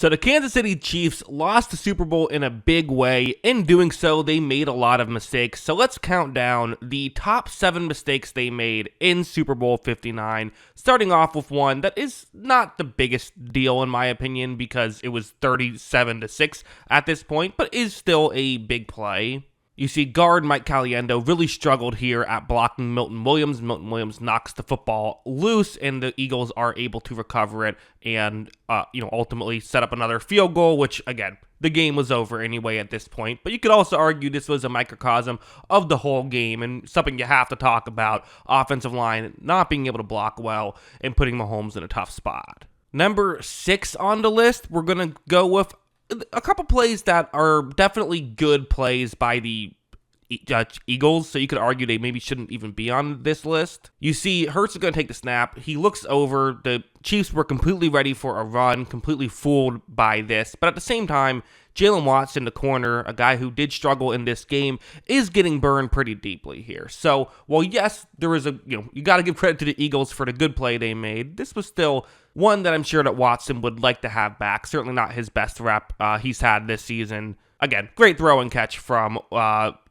So the Kansas City Chiefs lost the Super Bowl in a big way. In doing so, they made a lot of mistakes. So let's count down the top 7 mistakes they made in Super Bowl 59, starting off with one that is not the biggest deal in my opinion because it was 37-6 at this point, but is still a big play. You see, guard Mike Caliendo really struggled here at blocking Milton Williams. Milton Williams knocks the football loose, and the Eagles are able to recover it and, ultimately set up another field goal, which, again, the game was over anyway at this point. But you could also argue this was a microcosm of the whole game and something you have to talk about. Offensive line not being able to block well and putting Mahomes in a tough spot. Number 6 on the list, we're going to go with a couple plays that are definitely good plays by the Eagles, so you could argue they maybe shouldn't even be on this list. You see, Hurts is going to take the snap. He looks over. The Chiefs were completely ready for a run, completely fooled by this. But at the same time, Jalen Watson, the corner, a guy who did struggle in this game, is getting burned pretty deeply here. So, while yes, there is you got to give credit to the Eagles for the good play they made, this was still one that I'm sure that Watson would like to have back. Certainly not his best rep he's had this season. Again, great throw and catch from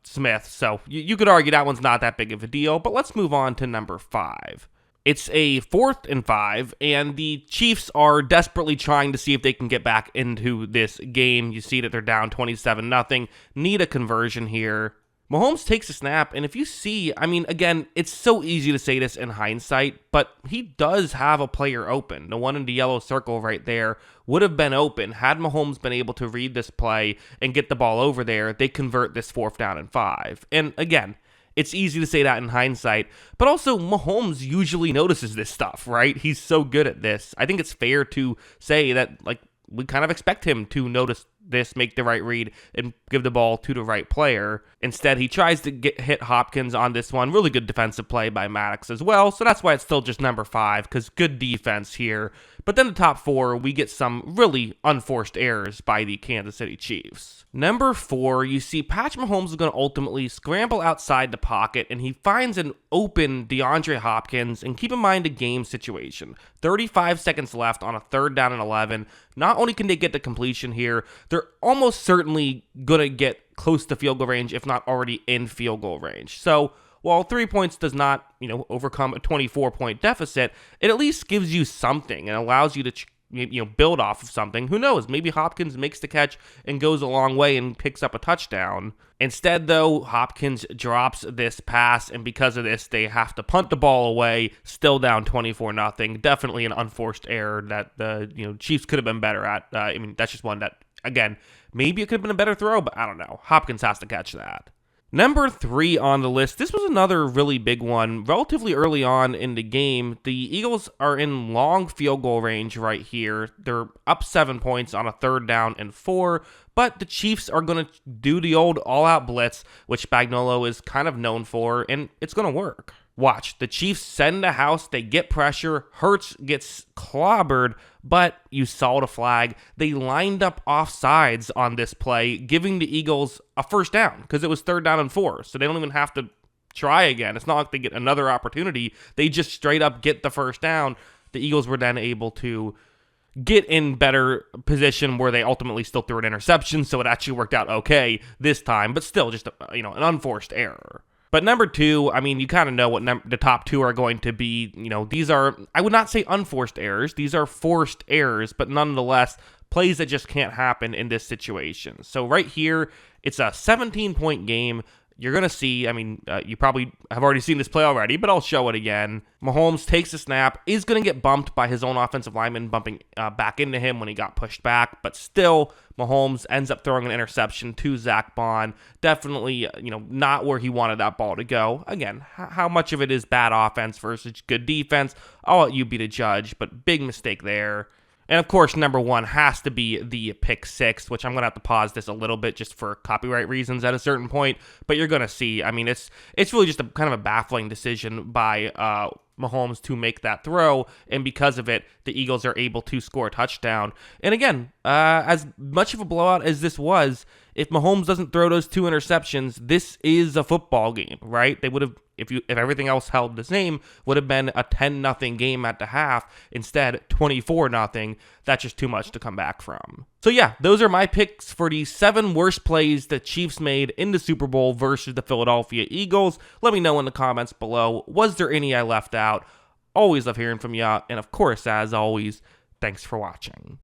Smith. So you could argue that one's not that big of a deal. But let's move on to number 5. It's a 4th and 5, and the Chiefs are desperately trying to see if they can get back into this game. You see that they're down 27-0. Need a conversion here. Mahomes takes a snap, and if you see, again, it's so easy to say this in hindsight, but he does have a player open. The one in the yellow circle right there would have been open. Had Mahomes been able to read this play and get the ball over there, they convert this 4th down and 5. And again, it's easy to say that in hindsight, but also Mahomes usually notices this stuff, right? He's so good at this. I think it's fair to say that, we kind of expect him to notice this, make the right read, and give the ball to the right player. Instead, he tries to hit Hopkins on this one. Really good defensive play by Maddox as well, so that's why it's still just number 5, because good defense here. But then the top 4, we get some really unforced errors by the Kansas City Chiefs. Number 4, you see Patrick Mahomes is going to ultimately scramble outside the pocket, and he finds an open DeAndre Hopkins. And keep in mind the game situation. 35 seconds left on a 3rd down and 11. Not only can they get the completion here, they're almost certainly going to get close to field goal range, if not already in field goal range. So, while 3 points does not, overcome a 24-point deficit, it at least gives you something and allows you to, build off of something. Who knows? Maybe Hopkins makes the catch and goes a long way and picks up a touchdown. Instead, though, Hopkins drops this pass, and because of this, they have to punt the ball away, still down 24-0. Definitely an unforced error that the Chiefs could have been better at. That's just one that, again, maybe it could have been a better throw, but I don't know. Hopkins has to catch that. Number 3 on the list, this was another really big one. Relatively early on in the game, the Eagles are in long field goal range right here. They're up 7 points on a 3rd down and 4, but the Chiefs are going to do the old all-out blitz, which Spagnuolo is kind of known for, and it's going to work. Watch, the Chiefs send a house, they get pressure, Hurts gets clobbered, but you saw the flag. They lined up offsides on this play, giving the Eagles a 1st down, because it was 3rd down and 4, so they don't even have to try again. It's not like they get another opportunity. They just straight up get the 1st down. The Eagles were then able to get in better position where they ultimately still threw an interception, so it actually worked out okay this time, but still just an unforced error. But number 2, you kind of know what the top 2 are going to be. These are, I would not say unforced errors. These are forced errors, but nonetheless, plays that just can't happen in this situation. So right here, it's a 17-point game. You're going to see, you probably have already seen this play already, but I'll show it again. Mahomes takes a snap, is going to get bumped by his own offensive lineman, bumping back into him when he got pushed back, but still, Mahomes ends up throwing an interception to Zach Bond. Definitely, not where he wanted that ball to go. Again, how much of it is bad offense versus good defense? I'll let you be the judge, but big mistake there. And of course, number 1 has to be the pick 6, which I'm going to have to pause this a little bit just for copyright reasons at a certain point. But you're going to see, it's really just a kind of a baffling decision by Mahomes to make that throw. And because of it, the Eagles are able to score a touchdown. And again, as much of a blowout as this was, if Mahomes doesn't throw those 2 interceptions, this is a football game, right? They would have, if everything else held the same, would have been a 10-0 game at the half. Instead, 24-0. that's just too much to come back from. So yeah, those are my picks for the 7 worst plays the Chiefs made in the Super Bowl versus the Philadelphia Eagles. Let me know in the comments below. Was there any I left out? Always love hearing from you. And of course, as always, thanks for watching.